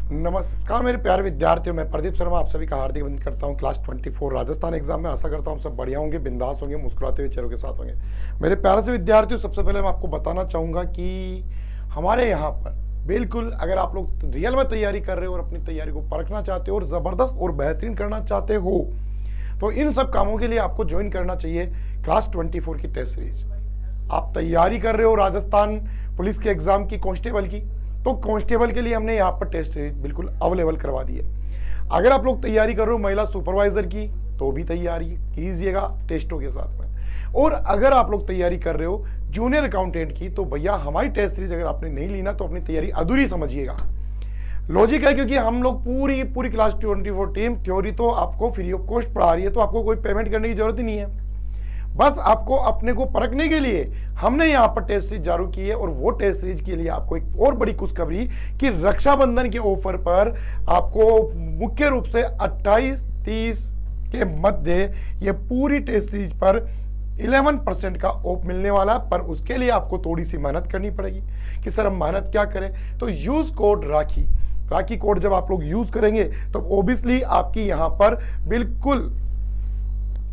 नमस्कार मेरे प्यारे विद्यार्थियों, मैं प्रदीप शर्मा आप सभी का हार्दिक अभिनंदन करता हूं। क्लास 24 राजस्थान एग्जाम में आशा करता हूं सब बढ़िया होंगे, बिंदास होंगे, मुस्कुराते हुए चेहरों के साथ होंगे। मेरे प्यारे से विद्यार्थियों, सबसे पहले मैं आपको बताना चाहूँगा कि हमारे यहाँ पर बिल्कुल अगर आप लोग रियल में तैयारी कर रहे हो और अपनी तैयारी को परखना चाहते हो और ज़बरदस्त और बेहतरीन करना चाहते हो, तो इन सब कामों के लिए आपको ज्वाइन करना चाहिए क्लास 24 की टेस्ट सीरीज। आप तैयारी कर रहे हो राजस्थान पुलिस के एग्जाम की, कांस्टेबल की, तो कांस्टेबल के लिए हमने यहाँ पर टेस्ट सीरीज बिल्कुल अवेलेबल करवा दी है। अगर आप लोग तैयारी कर रहे हो महिला सुपरवाइजर की, तो भी तैयारी कीजिएगा टेस्टों के साथ में। और अगर आप लोग तैयारी कर रहे हो जूनियर अकाउंटेंट की, तो भैया हमारी टेस्ट सीरीज अगर आपने नहीं ली ना, तो अपनी तैयारी अधूरी समझिएगा। लॉजिक है, क्योंकि हम लोग पूरी क्लास 24 टीम थ्योरी तो आपको फ्री ऑफ कॉस्ट पढ़ा रही है, तो आपको कोई पेमेंट करने की जरूरत ही नहीं है। बस आपको अपने को परखने के लिए हमने यहाँ पर टेस्ट सीरीज जारी की है। और वो टेस्ट सीरीज के लिए आपको एक और बड़ी खुशखबरी कि रक्षाबंधन के ऑफर पर आपको मुख्य रूप से 28-30 के मध्य ये पूरी टेस्ट सीरीज पर 11% का ऑफ मिलने वाला। पर उसके लिए आपको थोड़ी सी मेहनत करनी पड़ेगी। कि सर हम मेहनत क्या करें, तो यूज कोड राखी कोड जब आप लोग यूज करेंगे तो ऑब्वियसली आपकी यहाँ पर बिल्कुल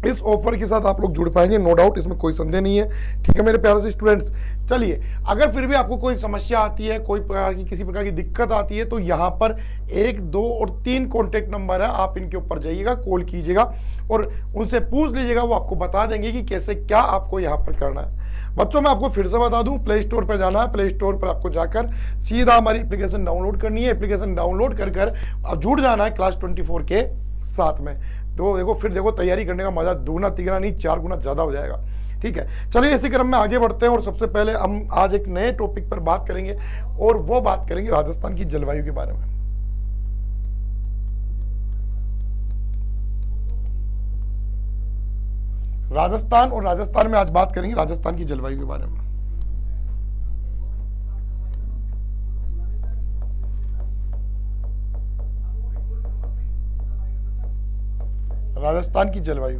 इस ऑफर के साथ आप लोग जुड़ पाएंगे, नो डाउट, इसमें कोई संदेह नहीं है। ठीक है मेरे प्यारे से स्टूडेंट्स, चलिए अगर फिर भी आपको कोई समस्या आती है, कोई प्रकार की किसी प्रकार की दिक्कत आती है, तो यहाँ पर 1, 2 और 3 कॉन्टेक्ट नंबर है, आप इनके ऊपर जाइएगा, कॉल कीजिएगा और उनसे पूछ लीजिएगा। वो आपको बता देंगे कि कैसे क्या आपको यहाँ पर करना है। बच्चों मैं आपको फिर से बता दूं, प्ले स्टोर पर जाना है, प्ले स्टोर पर आपको जाकर सीधा हमारी एप्लीकेशन डाउनलोड करनी है। एप्लीकेशन डाउनलोड कर जुड़ जाना है क्लास 24 के साथ में। तो देखो तैयारी करने का मजा दुगना तिगना नहीं 4 गुना ज्यादा हो जाएगा। ठीक है, चलिए इसी क्रम में आगे बढ़ते हैं और सबसे पहले हम आज एक नए टॉपिक पर बात करेंगे और वो बात करेंगे राजस्थान की जलवायु के बारे में। राजस्थान में आज बात करेंगे राजस्थान की जलवायु के बारे में। राजस्थान की जलवायु,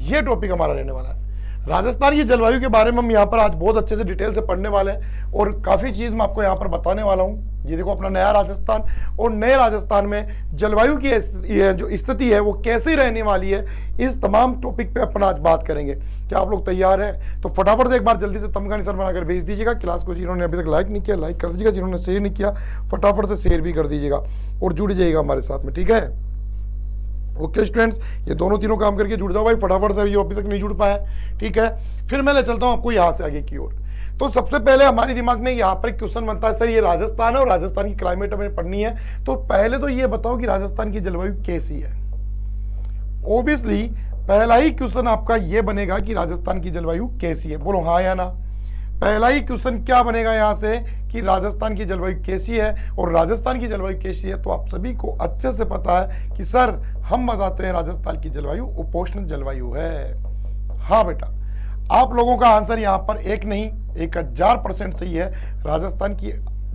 ये टॉपिक हमारा रहने वाला है। राजस्थान की जलवायु के बारे में हम यहाँ पर आज बहुत अच्छे से डिटेल से पढ़ने वाले हैं और काफी चीज मैं आपको यहाँ पर बताने वाला हूँ। ये देखो अपना नया राजस्थान, और नए राजस्थान में जलवायु की जो स्थिति है वो कैसे रहने वाली है, इस तमाम टॉपिक पे अपन आज बात करेंगे। क्या आप लोग तैयार हैं? तो फटाफट से एक बार जल्दी से तम का निशान बनाकर भेज दीजिएगा। क्लास को जिन्होंने अभी तक लाइक नहीं किया लाइक कर दीजिएगा, जिन्होंने शेयर नहीं किया फटाफट से शेयर भी कर दीजिएगा और जुड़ जाइएगा हमारे साथ में। ठीक है, ओके स्टूडेंट्स, ये दोनों तीनों काम करके जुड़ जाओ भाई फटाफट से, ये अभी तक नहीं जुड़ पाया। ठीक है, फिर मैं ले चलता हूं आपको यहां से आगे की ओर। तो सबसे पहले हमारे दिमाग में यहाँ पर क्वेश्चन बनता है, सर ये राजस्थान है और राजस्थान की क्लाइमेट हमें पढ़नी है, तो पहले तो ये बताओ कि राजस्थान की जलवायु कैसी है। ओबियसली पहला ही क्वेश्चन आपका ये बनेगा कि राजस्थान की जलवायु कैसी है, बोलो हाँ या ना। पहला ही क्वेश्चन क्या बनेगा यहां से कि राजस्थान की जलवायु कैसी है। और राजस्थान की जलवायु कैसी है तो आप सभी को अच्छे से पता है कि सर हम बताते हैं राजस्थान की जलवायु उपोष्ण जलवायु है। हाँ बेटा, आप लोगों का आंसर यहां पर एक नहीं 1000% सही है। राजस्थान की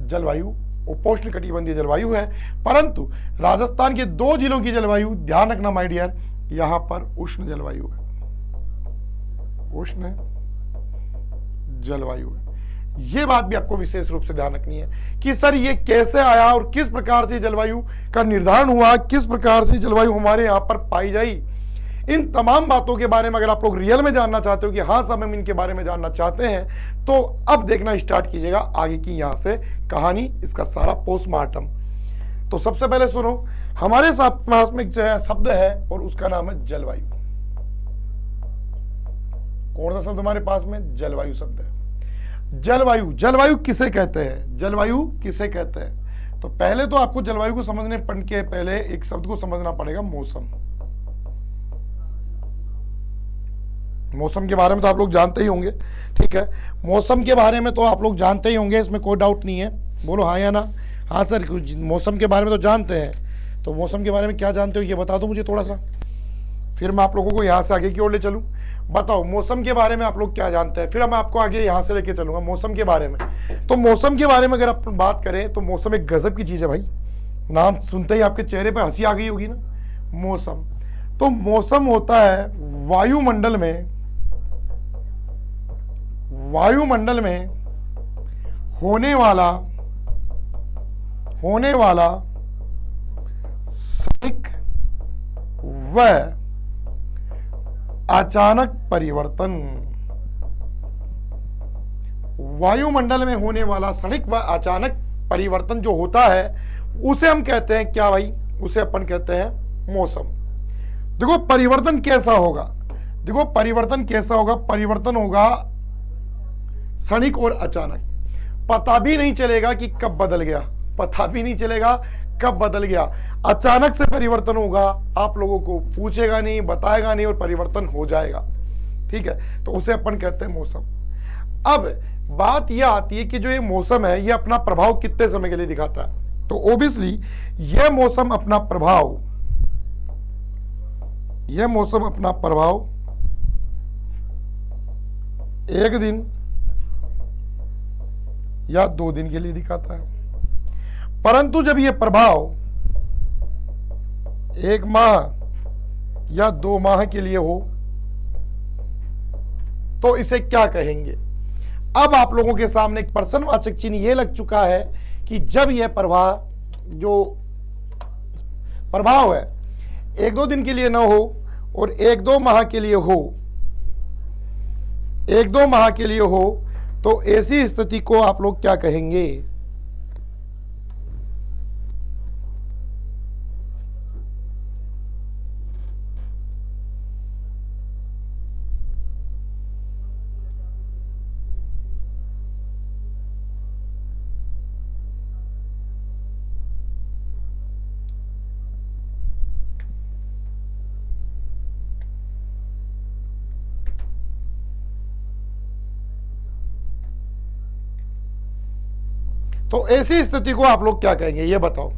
जलवायु उपोष्ण कटिबंधीय जलवायु है, परंतु राजस्थान के 2 जिलों की जलवायु ध्यान रखना माय डियर, यहां पर उष्ण जलवायु है, उष्ण जलवायु है। ये बात भी आपको विशेष रूप से ध्यान रखनी है कि सर ये कैसे आया और किस प्रकार से जलवायु का निर्धारण हुआ, किस प्रकार से जलवायु हमारे यहां पर पाई जाई। इन तमाम बातों के बारे में अगर आप लोग रियल में जानना चाहते हो कि हाँ सब हम इनके बारे में जानना चाहते हैं, तो अब देखना स्टार्ट कीजिएगा आगे की यहां से कहानी, इसका सारा पोस्टमार्टम। तो सबसे पहले सुनो, हमारे पास में शब्द है और उसका नाम है जलवायु। कौन सा शब्द हमारे पास में? जलवायु शब्द है। जलवायु किसे कहते हैं? जलवायु किसे कहते हैं? तो पहले तो आपको जलवायु को समझने के पहले एक शब्द को समझना पड़ेगा, मौसम। मौसम के बारे में तो आप लोग जानते ही होंगे। ठीक है, मौसम के बारे में तो आप लोग जानते ही होंगे, इसमें कोई डाउट नहीं है, बोलो हाँ या ना। हाँ सर, मौसम के बारे में तो जानते हैं, तो मौसम के बारे में क्या जानते हो ये बता दो मुझे थोड़ा सा, फिर मैं आप लोगों को यहाँ से आगे की ओर ले चलूँ। बताओ मौसम के बारे में आप लोग क्या जानते हैं, फिर मैं आपको आगे यहाँ से लेके चलूंगा मौसम के बारे में। तो मौसम के बारे में अगर आप बात करें तो मौसम एक गजब की चीज़ है भाई। नाम सुनते ही आपके चेहरे पर हंसी आ गई होगी ना, मौसम। तो मौसम होता है वायुमंडल में होने वाला क्षणिक व अचानक परिवर्तन। वायुमंडल में होने वाला क्षणिक व अचानक परिवर्तन जो होता है उसे हम कहते हैं क्या भाई, उसे अपन कहते हैं मौसम। देखो परिवर्तन कैसा होगा, देखो परिवर्तन कैसा होगा, परिवर्तन होगा क्षणिक और अचानक। पता भी नहीं चलेगा कि कब बदल गया, पता भी नहीं चलेगा कब बदल गया। अचानक से परिवर्तन होगा, आप लोगों को पूछेगा नहीं, बताएगा नहीं और परिवर्तन हो जाएगा। ठीक है, तो उसे अपन कहते हैं मौसम। अब बात यह आती है कि जो ये मौसम है ये अपना प्रभाव कितने समय के लिए दिखाता है। तो ओबियसली यह मौसम अपना प्रभाव एक दिन या 2 दिन के लिए दिखाता है। परंतु जब यह प्रभाव 1 माह या 2 माह के लिए हो तो इसे क्या कहेंगे। अब आप लोगों के सामने एक प्रश्नवाचक चिन्ह यह लग चुका है कि जब यह प्रभाव है 1-2 दिन के लिए ना हो और 1-2 माह के लिए हो, 1-2 माह के लिए हो, तो ऐसी स्थिति को आप लोग क्या कहेंगे। तो ऐसी स्थिति को आप लोग क्या कहेंगे ये बताओ।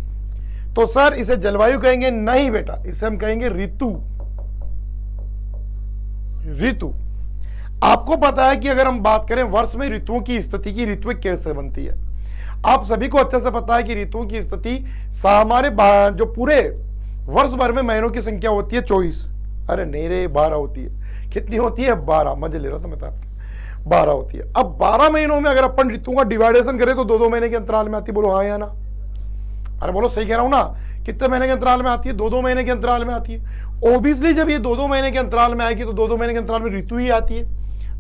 तो सर इसे जलवायु कहेंगे, नहीं बेटा, इसे हम कहेंगे ऋतु। ऋतु आपको पता है कि अगर हम बात करें वर्ष में ऋतुओं की स्थिति की, ऋतुएं कैसे बनती है, आप सभी को अच्छे से पता है कि ऋतुओं की स्थिति हमारे जो पूरे वर्ष भर में महीनों की संख्या होती है 24। अरे नहीं रे 12 होती है। कितनी होती है? 12। मजे ले रहा था मैं तो आपके, 12 होती है। अब 12 महीनों में अगर अपन ऋतुओं का डिवाइडेशन करें तो 2-2 महीने के अंतराल में आती है। बोलो हाँ या ना? अरे बोलो सही कह रहा हूं ना? कितने महीने के अंतराल में आती है? 2-2 महीने के अंतराल में आती है। ओबियसली जब ये 2-2 महीने के अंतराल में आएगी तो 2-2 महीने के अंतराल में ऋतु ही आती है।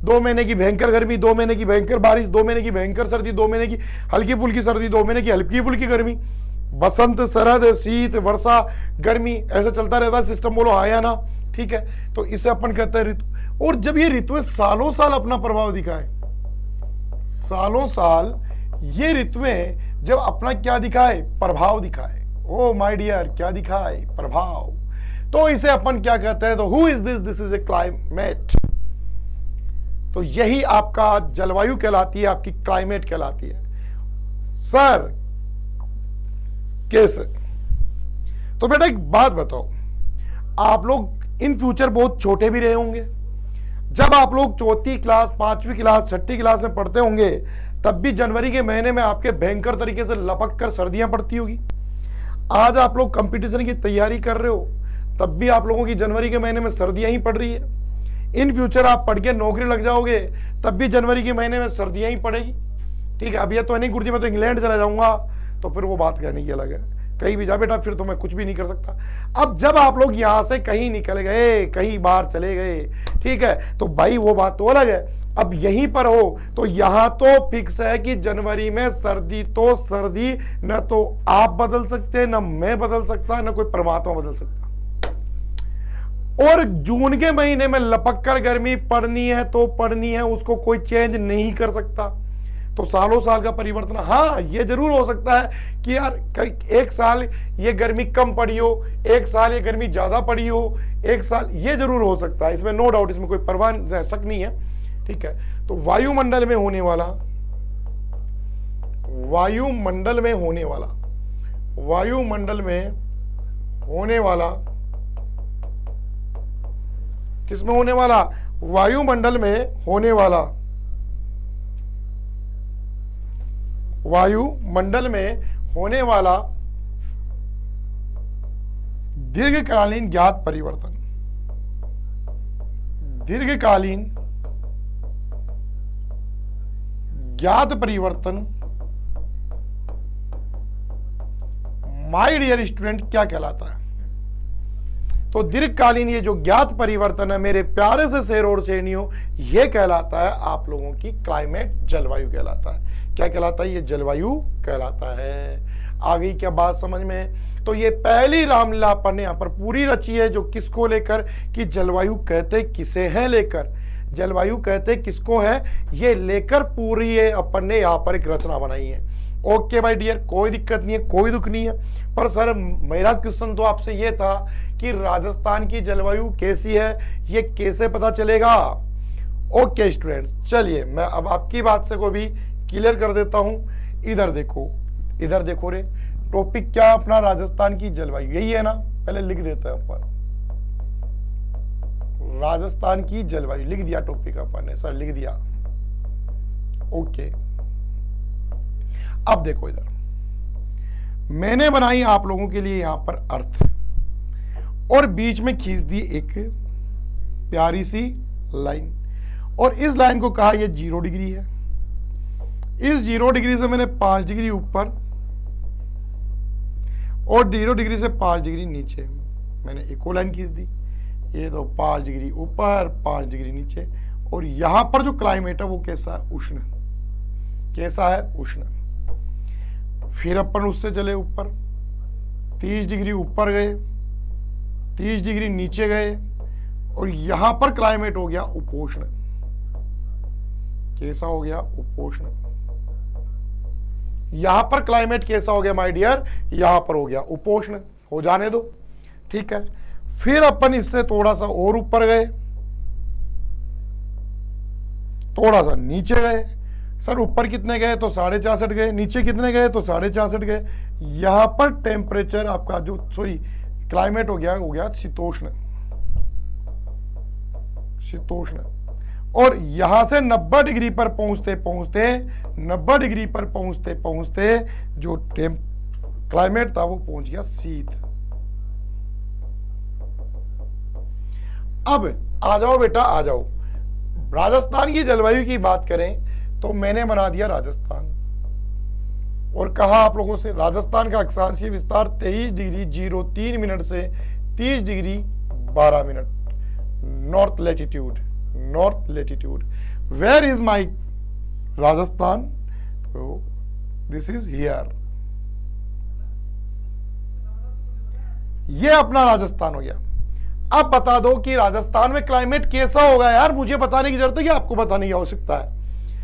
2 महीने की भयंकर गर्मी, 2 महीने की भयंकर बारिश, 2 महीने की भयंकर सर्दी, 2 महीने की हल्की फुल्की सर्दी, 2 महीने की हल्की फुल्की गर्मी, बसंत, शरद, शीत, वर्षा, गर्मी, ऐसे चलता रहता है सिस्टम। बोलो हाँ या ना? ठीक है, तो इसे अपन कहते हैं ऋतु। और जब ये ऋतुएं सालों साल अपना प्रभाव दिखाए, सालों साल ये ऋतुएं जब अपना क्या दिखाए? प्रभाव दिखाए। ओ माय डियर, क्या दिखाए? प्रभाव। तो इसे अपन क्या कहते हैं? तो who is this? This is a climate. तो यही आपका जलवायु कहलाती है, आपकी क्लाइमेट कहलाती है। सर कैसे? तो बेटा एक बात बताओ, आप लोग इन फ्यूचर बहुत छोटे भी रहे होंगे। जब आप लोग 4वीं क्लास, 5वीं क्लास, 6ठी क्लास में पढ़ते होंगे तब भी जनवरी के महीने में आपके भयंकर तरीके से लपक कर सर्दियां पड़ती होगी। आज आप लोग कंपटीशन की तैयारी कर रहे हो तब भी आप लोगों की जनवरी के महीने में सर्दियां ही पड़ रही है। इन फ्यूचर आप पढ़ के नौकरी लग जाओगे तब भी जनवरी के महीने में सर्दियां ही पड़ेगी। ठीक है, अब ये तो नहीं गुरुजी मैं तो इंग्लैंड चला जाऊंगा, तो फिर वो बात कहने की अलग है। कहीं भी जा बेटा, फिर तो मैं कुछ भी नहीं कर सकता। अब जब आप लोग यहां से कहीं निकल गए, कहीं बाहर चले गए, ठीक है, तो भाई वो बात तो अलग है। अब यहीं पर हो तो यहां तो फिक्स है कि जनवरी में सर्दी तो सर्दी, न तो आप बदल सकते, न मैं बदल सकता, न कोई परमात्मा बदल सकता। और जून के महीने में लपक कर गर्मी पड़नी है तो पड़नी है, उसको कोई चेंज नहीं कर सकता। तो सालों साल का परिवर्तन, हाँ ये जरूर हो सकता है कि यार एक साल ये गर्मी कम पड़ी हो, एक साल ये गर्मी ज्यादा पड़ी हो, एक साल ये जरूर हो सकता है, इसमें नो डाउट, इसमें कोई परवाह शक नहीं है। ठीक है, तो वायुमंडल में होने वाला किसमें होने वाला? वायुमंडल में होने वाला दीर्घकालीन ज्ञात परिवर्तन माय डियर स्टूडेंट क्या कहलाता है? तो दीर्घकालीन ये जो ज्ञात परिवर्तन है मेरे प्यारे से शेर और शेरनियों, ये कहलाता है आप लोगों की क्लाइमेट, जलवायु कहलाता है। क्या कहलाता है? ये जलवायु कहलाता है। आ गई क्या बात समझ में? तो ये पहली रामलीला अपन ने यहां पर पूरी रची है, जो किसको लेकर कि जलवायु कहते किसे है लेकर, जलवायु कहते किसको है ये लेकर पूरी ये अपन ने यहां पर एक रचना बनाई है। ओके भाई डियर, कोई दिक्कत नहीं है, कोई दुख नहीं है। पर सर मेरा क्वेश्चन तो आपसे ये था कि राजस्थान की जलवायु कैसी है, ये कैसे पता चलेगा? ओके स्टूडेंट्स, चलिए मैं अब आपकी बात से को भी क्लियर कर देता हूं। इधर देखो, इधर देखो रे, टॉपिक क्या अपना? राजस्थान की जलवायु, यही है ना? पहले लिख देते हैं अपन, राजस्थान की जलवायु लिख दिया टॉपिक अपन ने, सर लिख दिया। ओके, अब देखो इधर मैंने बनाई आप लोगों के लिए यहां पर अर्थ, और बीच में खींच दी एक प्यारी सी लाइन, और इस लाइन को कहा यह 0 डिग्री है। इस 0 डिग्री से मैंने 5 डिग्री ऊपर और 0 डिग्री से 5 डिग्री नीचे मैंने इको लाइन खींच दी। ये तो 5 डिग्री ऊपर 5 डिग्री नीचे, और यहां पर जो क्लाइमेट है वो कैसा है? उष्ण। कैसा है? उष्ण। फिर अपन उससे चले ऊपर, 30 डिग्री ऊपर गए, 30 डिग्री नीचे गए, और यहां पर क्लाइमेट हो गया उपोष्ण। कैसा हो गया? उपोष्ण। यहां पर क्लाइमेट कैसा हो गया माय डियर? यहां पर हो गया उपोष्ण। हो जाने दो, ठीक है। फिर अपन इससे थोड़ा सा और ऊपर गए, थोड़ा सा नीचे गए। सर ऊपर कितने गए? तो 66.5 गए। नीचे कितने गए? तो 66.5 गए। यहां पर टेम्परेचर आपका जो क्लाइमेट हो गया शीतोष्ण। शीतोष्ण। और यहां से 90 डिग्री पर पहुंचते पहुंचते 90 डिग्री पर पहुंचते पहुंचते जो क्लाइमेट था वो पहुंच गया शीत। अब आ जाओ बेटा, आ जाओ। राजस्थान की जलवायु की बात करें तो मैंने बना दिया राजस्थान, और कहा आप लोगों से राजस्थान का अक्षांशीय विस्तार 23 डिग्री 03 मिनट से 30 degree 12 minute north latitude. North latitude. Where is my Rajasthan? This is here. ये अपना राजस्थान हो गया। अब बता दो कि राजस्थान में क्लाइमेट कैसा होगा? यार मुझे बताने की जरूरत है कि आपको बताने की आवश्यकता है?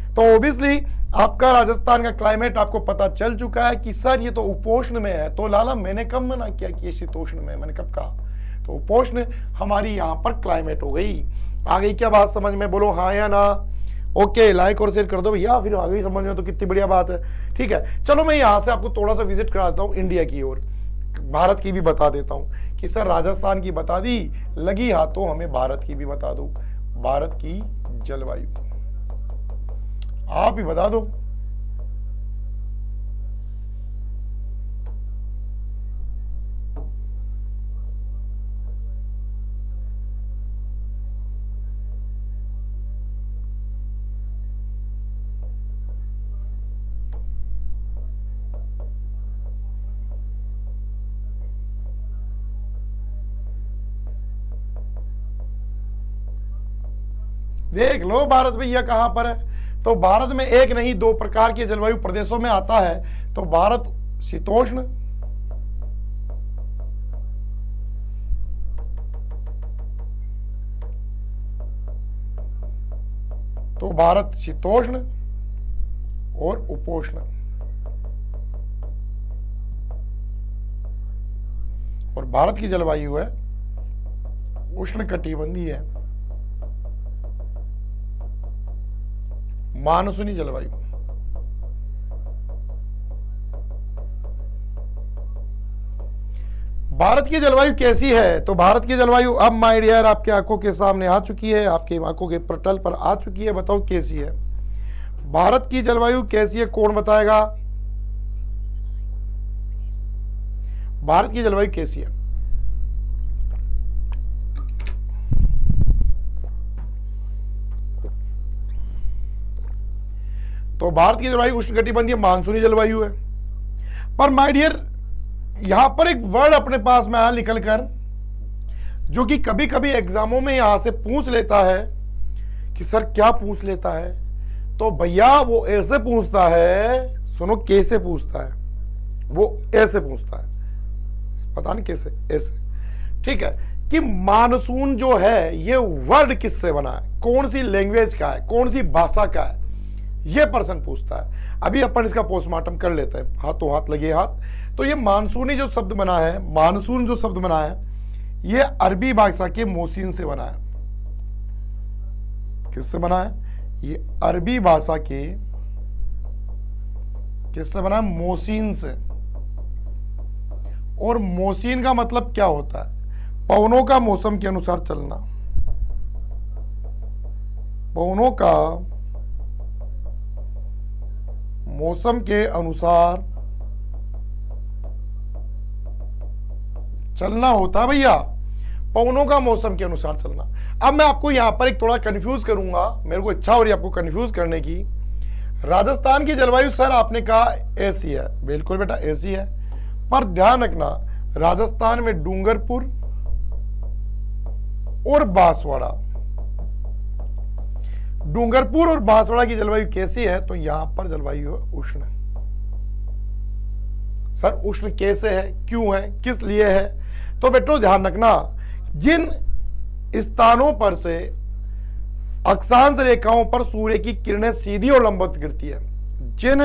तो ओबियसली आपका राजस्थान का क्लाइमेट आपको पता चल चुका है कि सर ये तो उपोष्ण में है। तो लाला मैंने कब मना किया कि ये शीतोष्ण में? मैंने कब कहा? तो उपोष्ण हमारी यहां पर क्लाइमेट हो गई। आ गई क्या बात समझ में? बोलो हाँ या ना। ओके, लाइक और शेयर कर दो भैया, फिर आ गई समझ में तो कितनी बढ़िया बात है। ठीक है, चलो मैं यहां से आपको थोड़ा सा विजिट कराता हूं इंडिया की ओर, भारत की भी बता देता हूं कि सर राजस्थान की बता दी, लगी हाथों हमें भारत की भी बता दो। भारत की जलवायु आप ही बता दो। देख लो भारत भैया कहां पर है। तो भारत में एक नहीं 2 प्रकार के जलवायु प्रदेशों में आता है। तो भारत शीतोष्ण, तो भारत शीतोष्ण और उपोष्ण। और भारत की जलवायु है उष्णकटिबंधीय है, मानसूनी जलवायु। भारत की जलवायु कैसी है? तो भारत की जलवायु अब माय डियर आपके आंखों के सामने आ चुकी है, आपके आंखों के पटल पर आ चुकी है। बताओ कैसी है भारत की जलवायु? कैसी है? कौन बताएगा भारत की जलवायु कैसी है? तो भारत की जलवायु उष्णकटिबंधीय मानसूनी जलवायु है। पर माय डियर यहां पर एक वर्ड अपने पास में आया निकल कर, जो कि कभी कभी एग्जामों में यहां से पूछ लेता है कि सर क्या पूछ लेता है, तो भैया वो ऐसे पूछता है, सुनो कैसे पूछता है, वो ऐसे पूछता है, पता नहीं कैसे, ऐसे, ठीक है, कि मानसून जो है ये वर्ड किससे बना है, कौन सी लैंग्वेज का है, कौन सी भाषा का है, ये पर्सन पूछता है। अभी अपन इसका पोस्टमार्टम कर लेते हैं, हाथों हाथ लगे हाथ। तो ये मानसूनी जो शब्द बना है, मानसून जो शब्द बना है, ये अरबी भाषा के मोसीन से बना है। किससे बना है? ये अरबी भाषा के किससे बना है? मोसीन से। और मोसीन का मतलब क्या होता है? पवनों का मौसम के अनुसार चलना, पवनों का मौसम के अनुसार चलना होता है भैया, पवनों का मौसम के अनुसार चलना। अब मैं आपको यहां पर एक थोड़ा कंफ्यूज करूंगा, मेरे को इच्छा हो रही है आपको कंफ्यूज करने की। राजस्थान की जलवायु सर आपने कहा ऐसी है, बिल्कुल बेटा ऐसी है, पर ध्यान रखना राजस्थान में डूंगरपुर और बांसवाड़ा, डूंगरपुर और बांसवाड़ा की जलवायु कैसी है? तो यहां पर जलवायु है उष्ण। सर उष्ण कैसे है, क्यों है, किस लिए है? तो बेटो ध्यान रखना, जिन स्थानों पर से अक्षांश रेखाओं पर सूर्य की किरणें सीधी और लंबवत गिरती है, जिन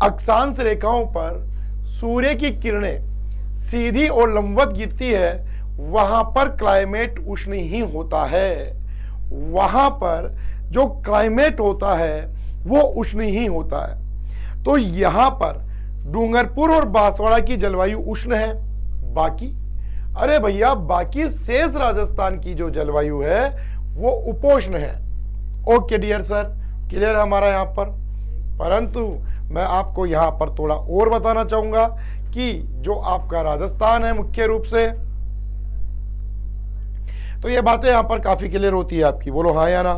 अक्षांश रेखाओं पर सूर्य की किरणें सीधी और लंबवत गिरती है, वहां पर क्लाइमेट उष्ण ही होता है। वहां पर जो क्लाइमेट होता है वो उष्ण ही होता है। तो यहां पर डूंगरपुर और बांसवाड़ा की जलवायु उष्ण है, बाकी अरे भैया बाकी शेष राजस्थान की जो जलवायु है वो उपोष्ण है। ओके डियर सर, क्लियर है हमारा यहां पर। परंतु मैं आपको यहां पर थोड़ा और बताना चाहूंगा कि जो आपका राजस्थान है मुख्य रूप से, तो ये बातें यहां पर काफी क्लियर होती है आपकी, बोलो हाँ या ना।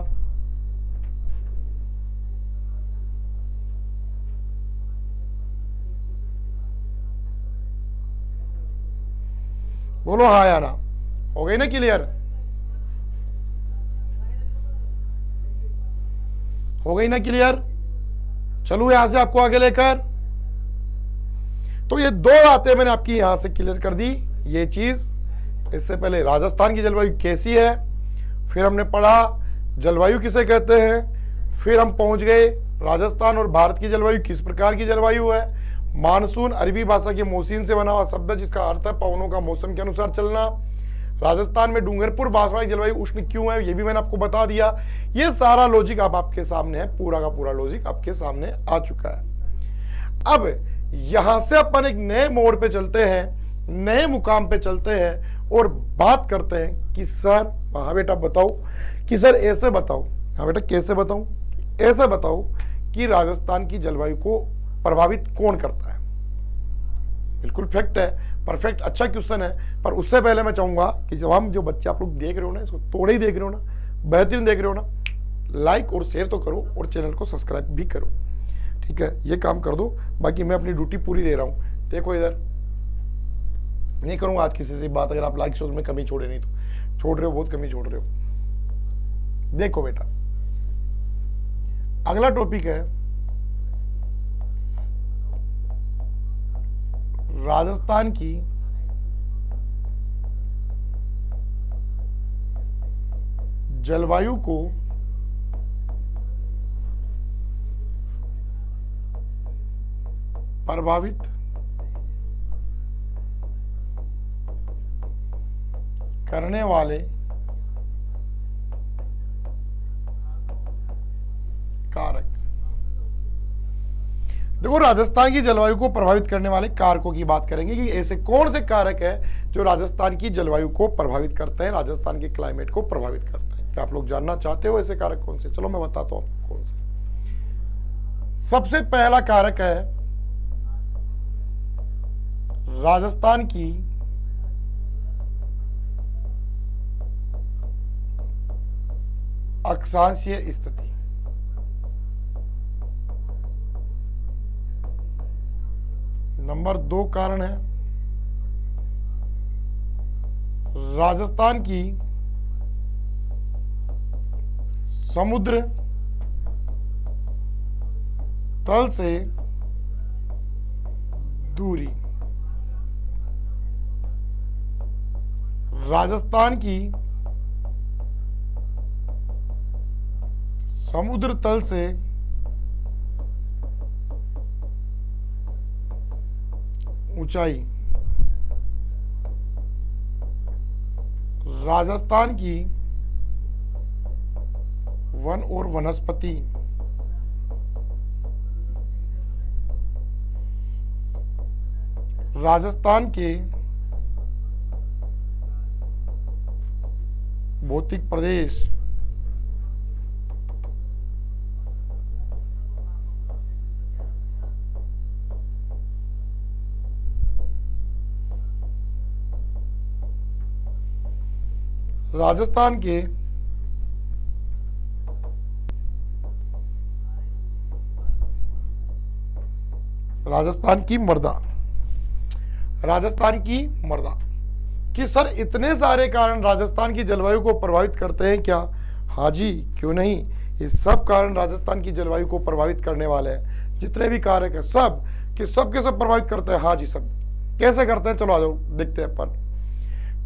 बोलो हाँ या ना, हो गई ना क्लियर, हो गई ना क्लियर। चलो यहां से आपको आगे लेकर, तो ये दो बातें मैंने आपकी यहां से क्लियर कर दी। ये चीज, इससे पहले राजस्थान की जलवायु कैसी है, फिर हमने पढ़ा जलवायु किसे कहते हैं, फिर हम पहुंच गए राजस्थान और भारत की जलवायु किस प्रकार की जलवायु है। मानसून अरबी भाषा के मोसीन से बना हुआ शब्द है जिसका अर्थ है पवनों का मौसम के अनुसार चलना। राजस्थान में डूंगरपुर बांसवाड़ा की जलवायु उष्ण क्यों है, ये भी मैंने आपको बता दिया। ये सारा लॉजिक अब आपके सामने है, पूरा का पूरा लॉजिक आपके सामने आ चुका है। अब यहां से अपन एक नए मोड़ पे चलते हैं, नए मुकाम पे चलते हैं और बात करते हैं कि सर, हाँ बेटा बताओ कि सर ऐसे बताओ, हाँ बेटा कैसे बताऊं, ऐसे बताओ कि राजस्थान की जलवायु को प्रभावित कौन करता है। बिल्कुल फैक्ट है, परफेक्ट, अच्छा क्वेश्चन है। पर उससे पहले मैं चाहूंगा कि जब हम जो बच्चे आप लोग देख रहे हो ना, इसको थोड़े ही देख रहे हो ना, बेहतरीन देख रहे हो ना, लाइक और शेयर तो करो और चैनल को सब्सक्राइब भी करो, ठीक है, ये काम कर दो। बाकी मैं अपनी ड्यूटी पूरी दे रहा हूं। देखो इधर नहीं करूंगा आज किसी से बात, अगर आप लाइक शोज में कमी छोड़े, नहीं तो छोड़ रहे हो, बहुत कमी छोड़ रहे हो। देखो बेटा अगला टॉपिक है राजस्थान की जलवायु को प्रभावित करने वाले कारक। देखो राजस्थान की जलवायु को प्रभावित करने वाले कारकों की बात करेंगे कि ऐसे कौन से कारक है जो राजस्थान की जलवायु को प्रभावित करते हैं, राजस्थान के क्लाइमेट को प्रभावित करते हैं। क्या आप लोग जानना चाहते हो ऐसे कारक कौन से? चलो मैं बताता हूं आपको कौन से। सबसे पहला कारक है राजस्थान की अक्षांशीय स्थिति। नंबर 2 कारण है राजस्थान की समुद्र तल से दूरी, राजस्थान की समुद्र तल से ऊंचाई, राजस्थान की वन और वनस्पति, राजस्थान के भौतिक प्रदेश, राजस्थान के राजस्थान की मृदा, राजस्थान की मृदा कि सर इतने सारे कारण राजस्थान की जलवायु को प्रभावित करते हैं क्या? हाँ जी, क्यों नहीं। ये सब कारण राजस्थान की जलवायु को प्रभावित करने वाले हैं। जितने भी कारक है सब के सब प्रभावित करते हैं। हाँ जी, सब कैसे करते हैं, चलो आ जाओ देखते हैं अपन।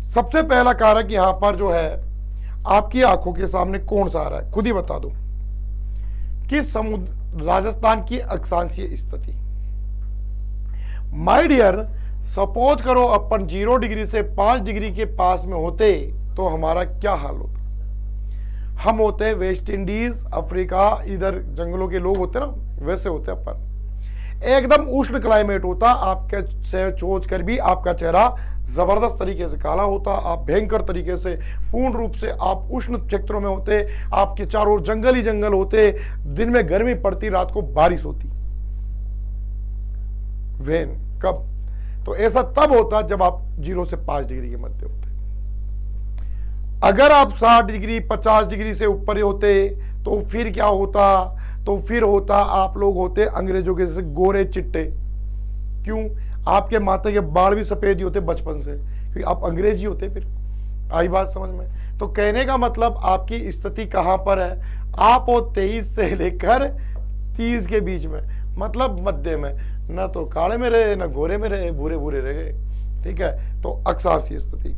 सबसे पहला कारक यहां पर जो है आपकी आंखों के सामने कौन सा आ रहा है, खुद ही बता दो कि समुद्र राजस्थान की अक्षांशीय स्थिति। माय डियर, सपोज करो अपन 0 डिग्री से 5 डिग्री के पास में होते तो हमारा क्या हाल होता। हम होते वेस्ट इंडीज, अफ्रीका, इधर जंगलों के लोग होते ना, वैसे होते अपन। एकदम उष्ण क्लाइमेट होता, आपके से सोच कर भी आपका चेहरा जबरदस्त तरीके से काला होता, आप भयंकर तरीके से पूर्ण रूप से आप उष्ण क्षेत्रों में होते, आपके चारों ओर जंगल ही जंगल होते, दिन में गर्मी पड़ती, रात को बारिश होती। वेन कब? तो ऐसा तब होता जब आप 0 से 5 डिग्री के मध्य होते। अगर आप 60 डिग्री 50 डिग्री से ऊपर होते तो फिर क्या होता? तो फिर होता आप लोग होते अंग्रेजों के जैसे गोरे चिट्टे। क्यों? आपके माथे के बाल भी सफेद ही होते बचपन से, क्योंकि आप अंग्रेजी होते। फिर आई बात समझ में? तो कहने का मतलब आपकी स्थिति कहां पर है? आप हो 23 से लेकर 30 के बीच में, मतलब मध्य में, ना तो काले में रहे ना गोरे में रहे, भूरे भूरे रह गए। ठीक है, तो अक्षांशीय स्थिति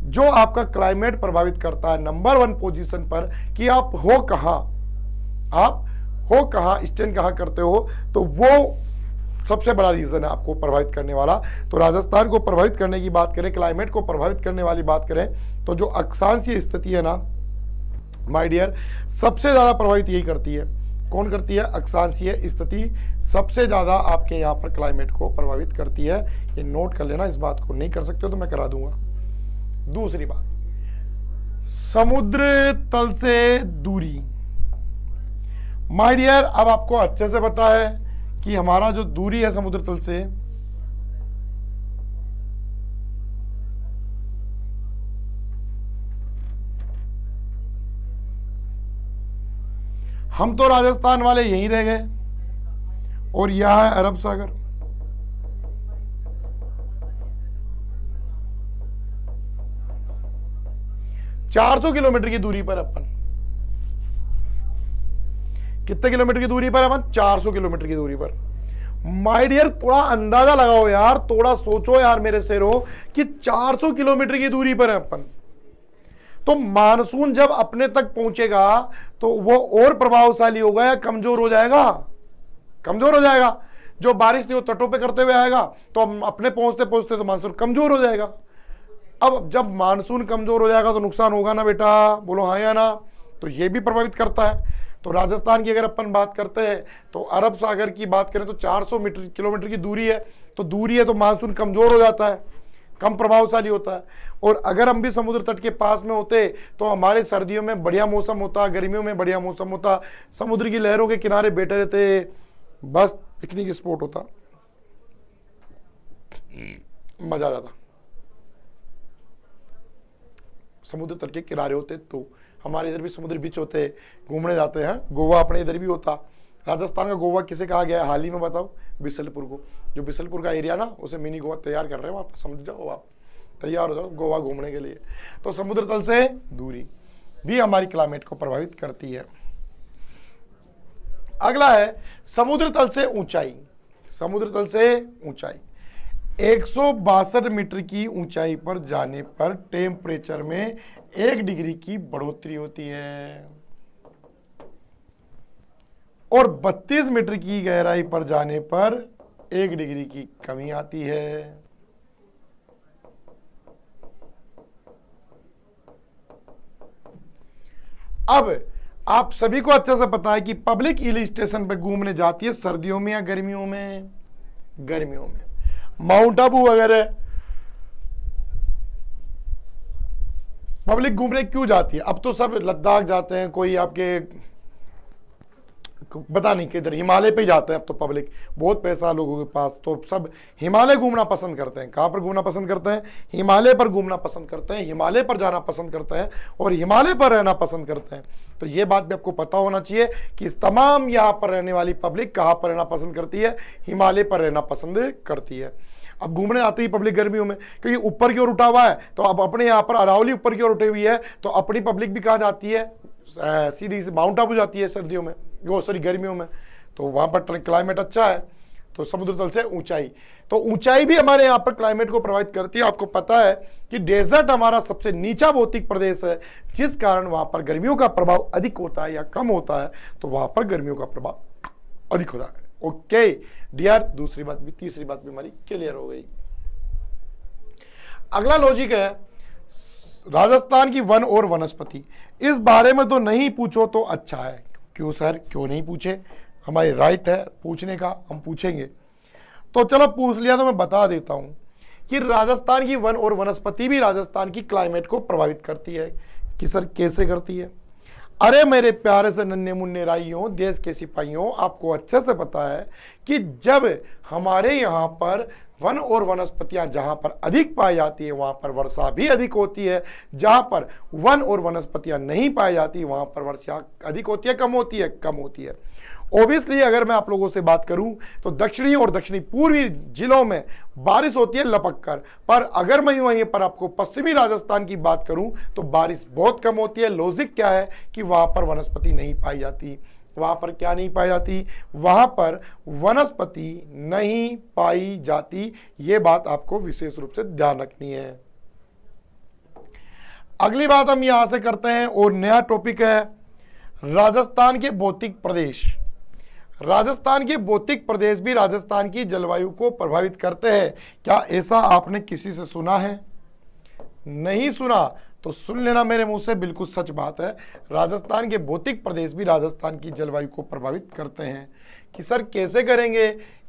जो आपका क्लाइमेट प्रभावित करता है नंबर 1 पोजीशन पर कि आप हो कहां, आप हो कहां, स्टैंड कहां करते हो, तो वो सबसे बड़ा रीजन है आपको प्रभावित करने वाला। तो राजस्थान को प्रभावित करने की बात करें, क्लाइमेट को प्रभावित करने वाली बात करें, तो जो अक्षांशीय स्थिति है ना माय डियर, सबसे ज्यादा प्रभावित यही करती है। कौन करती है? अक्षांशीय स्थिति सबसे ज्यादा आपके यहाँ पर क्लाइमेट को प्रभावित करती है। ये नोट कर लेना, इस बात को नहीं कर सकते हो तो मैं करा दूंगा। दूसरी बात, समुद्र तल से दूरी। माय डियर, अब आपको अच्छे से पता है कि हमारा जो दूरी है समुद्र तल से, हम तो राजस्थान वाले यहीं रह गए और यह है अरब सागर। चार 400 किलोमीटर की दूरी पर अपन, कितने किलोमीटर की दूरी पर अपन? 400 किलोमीटर की दूरी पर। माय डियर, थोड़ा अंदाजा लगाओ यार, थोड़ा सोचो यार मेरे शेरो कि 400 किलोमीटर की दूरी पर है अपन। तो मानसून जब अपने तक पहुंचेगा तो वो और प्रभावशाली होगा या कमजोर हो जाएगा? कमजोर हो जाएगा। जो बारिश नहीं हो तटों पे करते हुए आएगा तो हम अपने पहुंचते पहुंचते तो मानसून कमजोर हो जाएगा। अब जब मानसून कमजोर हो जाएगा तो नुकसान होगा ना बेटा, बोलो हाँ या ना? तो ये भी प्रभावित करता है। तो राजस्थान की अगर अपन बात करते हैं तो अरब सागर की बात करें तो 400 किलोमीटर की दूरी है। तो दूरी है तो मानसून कमजोर हो जाता है, कम प्रभावशाली होता है। और अगर हम भी समुद्र तट के पास में होते तो हमारे सर्दियों में बढ़िया मौसम होता, गर्मियों में बढ़िया मौसम होता, समुद्र की लहरों के किनारे बैठे रहते, बस पिकनिक स्पॉट होता, मजा आ जाता। समुद्र तट के किनारे होते तो हमारे इधर भी समुद्र बीच होते, घूमने जाते हैं। गोवा अपने इधर भी होता। राजस्थान का गोवा किसे कहा गया है हाल ही में बताओ? बिसलपुर को। जो बिसलपुर का एरिया ना उसे मिनी गोवा तैयार कर रहे हैं वहां पर, समझ जाओ आप। तैयार हो जाओ गोवा घूमने के लिए। तो समुद्र तल से दूरी भी हमारी क्लाइमेट को प्रभावित करती है। अगला है समुद्र तल से ऊंचाई। समुद्र तल से ऊंचाई 162 मीटर की ऊंचाई पर जाने पर टेम्परेचर में 1 डिग्री की बढ़ोतरी होती है और 32 मीटर की गहराई पर जाने पर 1 डिग्री की कमी आती है। अब आप सभी को अच्छे से पता है कि पब्लिक हिल स्टेशन पर घूमने जाती है सर्दियों में या गर्मियों में? गर्मियों में। माउंट आबू वगैरह पब्लिक घूमने क्यों जाती है? अब तो सब लद्दाख जाते हैं, कोई आपके पता नहीं किधर हिमालय पे जाते हैं अब तो पब्लिक, बहुत पैसा लोगों के पास, तो सब हिमालय घूमना पसंद करते हैं। कहां पर घूमना पसंद करते हैं? हिमालय पर घूमना पसंद करते हैं, हिमालय पर जाना पसंद करते हैं और हिमालय पर रहना पसंद करते हैं। तो ये बात भी आपको पता होना चाहिए कि तमाम यहाँ पर रहने वाली पब्लिक कहाँ पर रहना पसंद करती है? हिमालय पर रहना पसंद करती है। अब घूमने आती है पब्लिक गर्मियों में, क्योंकि ऊपर की ओर उठा हुआ है, तो अब अपने यहाँ पर अरावली ऊपर की ओर उठी हुई है, तो अपनी पब्लिक भी कहाँ जाती है? सीधी माउंट आबू जाती है सर्दियों में, सॉरी गर्मियों में। तो वहां पर क्लाइमेट अच्छा है। तो समुद्र तल से ऊंचाई, तो ऊंचाई भी हमारे यहाँ पर क्लाइमेट को प्रभावित करती है। आपको पता है कि डेजर्ट हमारा सबसे नीचा भौतिक प्रदेश है, जिस कारण वहां पर गर्मियों का प्रभाव अधिक होता है या कम होता है, तो वहां पर गर्मियों का प्रभाव अधिक होता है। ओके डियर, दूसरी बात भी, तीसरी बात भी हमारी क्लियर हो गई। अगला लॉजिक है राजस्थान की वन और वनस्पति। इस बारे में तो नहीं पूछो तो अच्छा है। क्यों सर, क्यों नहीं पूछे? हमारी राइट है पूछने का, हम पूछेंगे। तो चलो पूछ लिया तो मैं बता देता हूं कि राजस्थान की वन और वनस्पति भी राजस्थान की क्लाइमेट को प्रभावित करती है। कि सर कैसे करती है? अरे मेरे प्यारे से नन्हे मुन्ने राइयों, देश के सिपाहियों, आपको अच्छे से पता है कि जब हमारे यहाँ पर वन और वनस्पतियां जहां पर अधिक पाई जाती है वहां पर वर्षा भी अधिक होती है, जहां पर वन और वनस्पतियां नहीं पाई जाती वहां पर वर्षा अधिक होती है, कम होती है? कम होती है। ओबियसली अगर मैं आप लोगों से बात करूं तो दक्षिणी और दक्षिणी पूर्वी जिलों में बारिश होती है लपक कर, पर अगर मैं वहीं पर आपको पश्चिमी राजस्थान की बात करूं तो बारिश बहुत कम होती है। लॉजिक क्या है कि वहां पर वनस्पति नहीं पाई जाती। वहां पर क्या नहीं पाई जाती? वहां पर वनस्पति नहीं पाई जाती। यह बात आपको विशेष रूप से ध्यान रखनी है। अगली बात हम यहां से करते हैं और नया टॉपिक है राजस्थान के भौतिक प्रदेश। राजस्थान के भौतिक प्रदेश भी राजस्थान की जलवायु को प्रभावित करते हैं। क्या ऐसा आपने किसी से सुना है? नहीं सुना तो सुन लेना मेरे मुंह से, बिल्कुल सच बात है। राजस्थान के भौतिक प्रदेश भी राजस्थान की जलवायु को प्रभावित करते हैं। कि सर कैसे करेंगे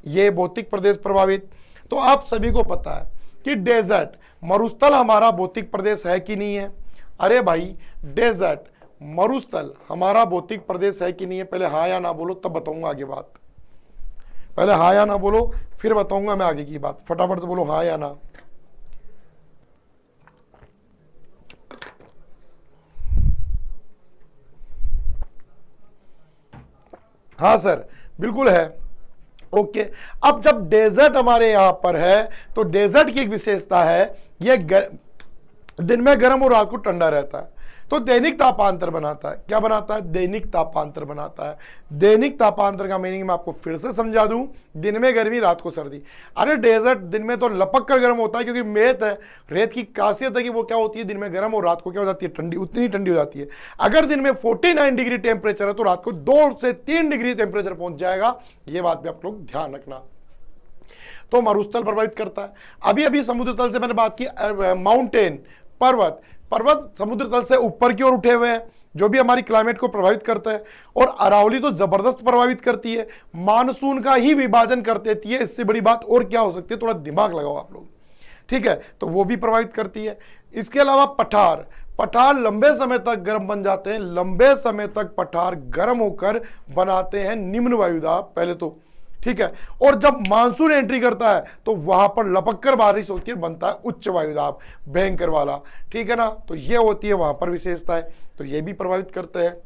ये भौतिक प्रदेश प्रभावित? तो आप सभी को पता है कि डेजर्ट मरुस्थल हमारा भौतिक प्रदेश है कि नहीं है? अरे भाई डेजर्ट मरुस्थल हमारा भौतिक प्रदेश है कि नहीं है? पहले हाँ या ना बोलो तब बताऊंगा आगे बात। पहले हाँ या ना बोलो फिर बताऊंगा मैं आगे की बात। फटाफट से बोलो हाँ या ना। हाँ सर बिल्कुल है। ओके, अब जब डेजर्ट हमारे यहां पर है तो डेजर्ट की एक विशेषता है, यह दिन में गर्म और रात को ठंडा रहता है, तो दैनिक तापांतर बनाता है। क्या बनाता है? दैनिक तापांतर बनाता है। दैनिक तापांतर का मीनिंग मैं आपको फिर से समझा दूं, दिन में गर्मी रात को सर्दी। अरे डेजर्ट दिन में तो लपक कर गर्म होता है, क्योंकि रेत है। रेत की खासियत है कि वो क्या होती है, दिन में गर्म और रात को क्या हो जाती है? ठंडी, उतनी ठंडी हो जाती है। अगर दिन में 49 डिग्री टेम्परेचर है तो रात को 2 से 3 डिग्री टेम्परेचर पहुंच जाएगा। ये बात भी आप लोग ध्यान रखना। तो मरुस्थल प्रभावित करता है। अभी अभी समुद्र तल से मैंने बात की, माउंटेन पर्वत समुद्र तल से ऊपर की ओर उठे हुए हैं, जो भी हमारी क्लाइमेट को प्रभावित करता है। और अरावली तो जबरदस्त प्रभावित करती है, मानसून का ही विभाजन कर देती है। इससे बड़ी बात और क्या हो सकती है? थोड़ा दिमाग लगाओ आप लोग, ठीक है? तो वो भी प्रभावित करती है। इसके अलावा पठार लंबे समय तक गर्म बन जाते हैं। लंबे समय तक पठार गर्म होकर बनाते हैं निम्न वायुदाब पहले तो, ठीक है? और जब मानसून एंट्री करता है तो वहां पर लपक कर बारिश होती है, बनता है उच्च वायुदाब, भयंकर वाला, ठीक है ना? तो ये होती है वहां पर विशेषता है, तो ये भी प्रभावित करते हैं।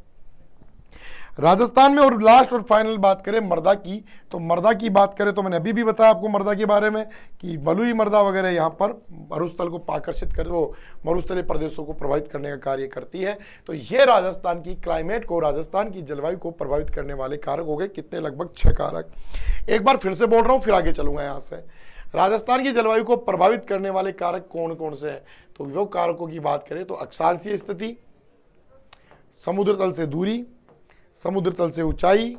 राजस्थान में। और लास्ट और फाइनल बात करें मर्दा की, तो मर्दा की बात करें तो मैंने अभी भी बताया आपको मर्दा के बारे में कि बलुई मर्दा वगैरह यहाँ पर मरुस्थल को आकर्षित कर, वो मरुस्थलीय प्रदेशों को प्रभावित करने का कार्य करती है। तो ये राजस्थान की क्लाइमेट को, राजस्थान की जलवायु को प्रभावित करने वाले कारक हो गए कितने, लगभग 6 कारक। एक बार फिर से बोल रहा हूँ, फिर आगे चलूंगा यहाँ से। राजस्थान की जलवायु को प्रभावित करने वाले कारक कौन कौन से हैं, तो वो कारकों की बात करें तो अक्षांशीय स्थिति, समुद्र तल से दूरी, समुद्र तल से ऊंचाई,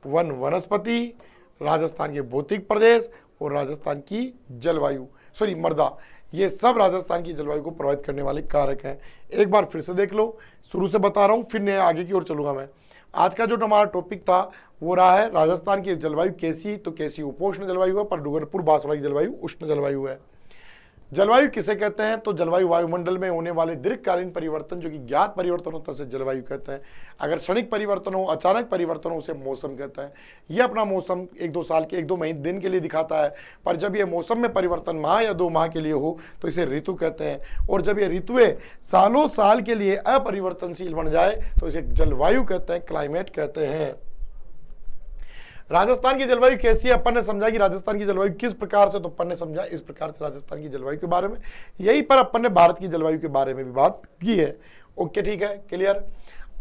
वन वनस्पति, राजस्थान के भौतिक प्रदेश और राजस्थान की जलवायु, सॉरी मृदा, ये सब राजस्थान की जलवायु को प्रभावित करने वाले कारक हैं। एक बार फिर से देख लो, शुरू से बता रहा हूँ, फिर नए आगे की ओर चलूंगा मैं। आज का जो हमारा टॉपिक था वो रहा है राजस्थान की जलवायु कैसी, तो कैसी उपोष्ण जलवायु है, पर डूंगरपुर बांसवाड़ा की जलवायु उष्ण जलवायु है। जलवायु किसे कहते हैं, तो जलवायु वायुमंडल में होने वाले दीर्घकालीन परिवर्तन, जो कि ज्ञात परिवर्तन होता है, जलवायु कहते हैं। अगर क्षणिक परिवर्तन हो, अचानक परिवर्तन हो, उसे मौसम कहता है। यह अपना मौसम 1-2 साल के, 1-2 महीने दिन के लिए दिखाता है, पर जब यह मौसम में परिवर्तन माह या 2 माह के लिए हो तो इसे ऋतु कहते हैं। और जब ये ऋतुएं सालों साल के लिए अपरिवर्तनशील बन जाए तो इसे जलवायु कहते हैं, क्लाइमेट कहते हैं। राजस्थान की जलवायु कैसी है, अपन ने समझा कि राजस्थान की जलवायु किस प्रकार से, तो अपन ने समझा इस प्रकार से राजस्थान की जलवायु के बारे में। यही पर अपन ने भारत की जलवायु के बारे में भी बात की है। ओके, ठीक है, क्लियर।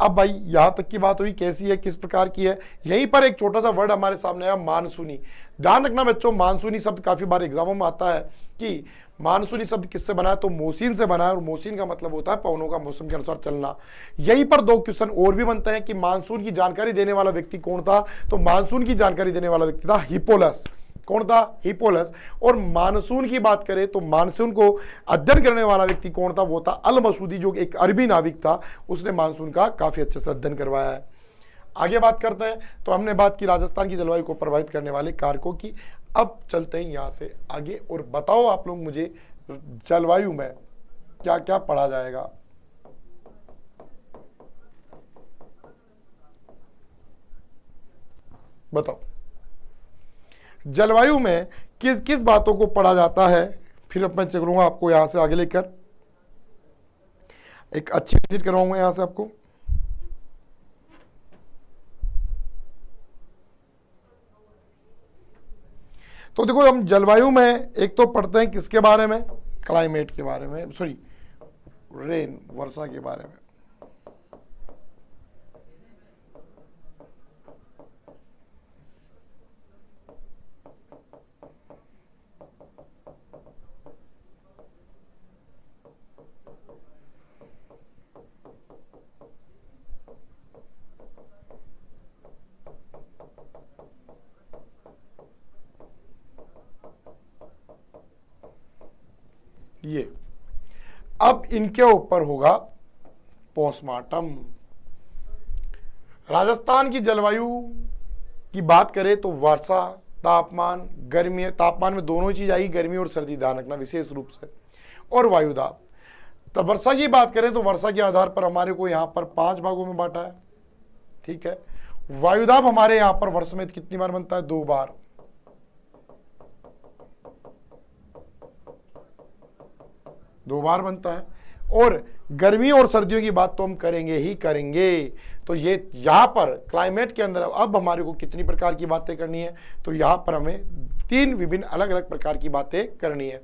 अब भाई यहां तक की बात हुई कैसी है, किस प्रकार की है। यहीं पर एक छोटा सा वर्ड हमारे सामने आया, मानसूनी। ध्यान रखना बच्चों, मानसूनी शब्द काफी बार एग्जामों में आता है कि मानसूनी शब्द किससे बना है, तो मौसीन से बना है, और मौसीन का मतलब होता है पवनों का मौसम के अनुसार चलना। यहीं पर 2 क्वेश्चन और भी बनते हैं कि मानसून की जानकारी देने वाला व्यक्ति कौन था, तो मानसून की जानकारी देने वाला व्यक्ति था हिप्पोलस। कौन था, हिप्पोलस। और मानसून की बात करें तो मानसून को अध्ययन करने वाला व्यक्ति कौन था, वो था अल मसूदी, जो एक अरबी नाविक था, उसने मानसून का काफी अच्छे से अध्ययन करवाया है। आगे बात करते हैं, तो हमने बात की राजस्थान की जलवायु को प्रभावित करने वाले कारकों की। अब चलते हैं यहां से आगे, और बताओ आप लोग मुझे जलवायु में क्या क्या पढ़ा जाएगा। बताओ जलवायु में किस किस बातों को पढ़ा जाता है। फिर अब मैं चलूंगा आपको यहां से आगे लेकर, एक अच्छी विजिट करवाऊंगा यहां से आपको। तो देखो, हम जलवायु में एक तो पढ़ते हैं किसके बारे में, क्लाइमेट के बारे में, सॉरी रेन, वर्षा के बारे में। ये अब इनके ऊपर होगा पोस्टमार्टम। राजस्थान की जलवायु की बात करें तो वर्षा, तापमान, गर्मी, तापमान में दोनों चीज आई, गर्मी और सर्दी, ध्यान रखना विशेष रूप से, और वायुदाब। तो वर्षा की बात करें तो वर्षा के आधार पर हमारे को यहां पर 5 भागों में बांटा है, ठीक है। वायुदाब हमारे यहां पर वर्ष में कितनी बार बनता है, 2 बार। दो बार बनता है। और गर्मी और सर्दियों की बात तो हम करेंगे ही करेंगे। तो ये यहां पर क्लाइमेट के अंदर अब हमारे को कितनी प्रकार की बातें करनी है, तो यहां पर हमें 3 विभिन्न अलग अलग प्रकार की बातें करनी है।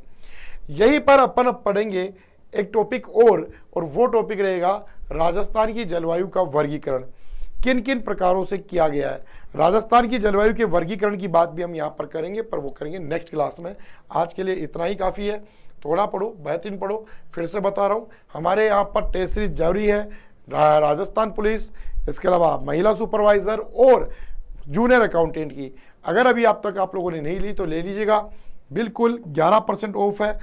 यहीं पर अपन अब पढ़ेंगे एक टॉपिक और वो टॉपिक रहेगा राजस्थान की जलवायु का वर्गीकरण, किन किन प्रकारों से किया गया है। राजस्थान की जलवायु के वर्गीकरण की बात भी हम यहाँ पर करेंगे, पर वो करेंगे नेक्स्ट क्लास में। आज के लिए इतना ही काफ़ी है। थोड़ा पढ़ो, बेहतरीन पढ़ो। फिर से बता रहा हूँ, हमारे यहाँ पर टेस्ट सीरीज जारी है, राजस्थान पुलिस, इसके अलावा महिला सुपरवाइजर और जूनियर अकाउंटेंट की। अगर अभी आप तक आप लोगों ने नहीं ली तो ले लीजिएगा, बिल्कुल 11% ऑफ है,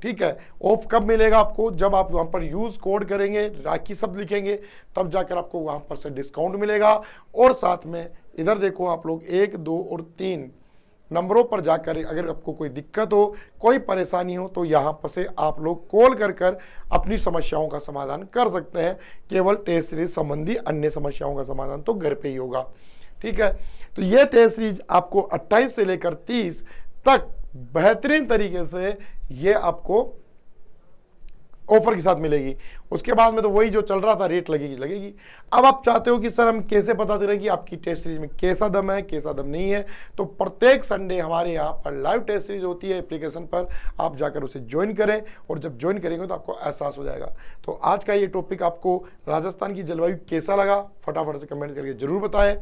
ठीक है। ऑफ कब मिलेगा आपको, जब आप वहाँ पर यूज कोड करेंगे, राखी शब्द लिखेंगे, तब जाकर आपको वहाँ पर से डिस्काउंट मिलेगा। और साथ में इधर देखो आप लोग 1, 2 और 3 नंबरों पर जाकर अगर आपको कोई दिक्कत हो, कोई परेशानी हो, तो यहाँ पर से आप लोग कॉल कर अपनी समस्याओं का समाधान कर सकते हैं। केवल टेस्ट सीरीज संबंधी अन्य समस्याओं का समाधान तो घर पे ही होगा, ठीक है। तो ये टेस्ट सीरीज आपको 28 से लेकर 30 तक बेहतरीन तरीके से ये आपको ऑफर के साथ मिलेगी। उसके बाद में तो वही जो चल रहा था, रेट लगेगी। अब आप चाहते हो कि सर हम कैसे पता करें कि आपकी टेस्ट सीरीज में कैसा दम है, कैसा दम नहीं है, तो प्रत्येक संडे हमारे यहाँ पर लाइव टेस्ट सीरीज होती है एप्लीकेशन पर, आप जाकर उसे ज्वाइन करें और जब ज्वाइन करेंगे तो आपको एहसास हो जाएगा। तो आज का ये टॉपिक आपको राजस्थान की जलवायु कैसा लगा, फटाफट से कमेंट करके जरूर बताएं।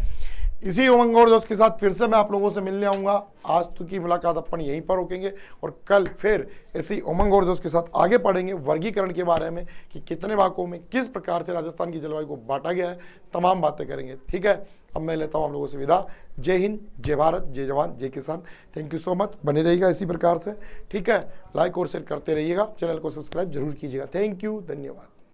इसी उमंग और जोश के साथ फिर से मैं आप लोगों से मिलने आऊंगा। आज तो की मुलाकात अपन यहीं पर रोकेंगे और कल फिर इसी उमंग और जोश के साथ आगे पढ़ेंगे वर्गीकरण के बारे में कि कितने भागों में किस प्रकार से राजस्थान की जलवायु को बांटा गया है, तमाम बातें करेंगे। ठीक है, अब मैं लेता हूं आप लोगों से विदा। जय हिंद, जय भारत, जय जवान, जय किसान। Thank you so much. बने रहिएगा इसी प्रकार से। ठीक है, लाइक और शेयर करते रहिएगा, चैनल को सब्सक्राइब जरूर कीजिएगा। थैंक यू, धन्यवाद।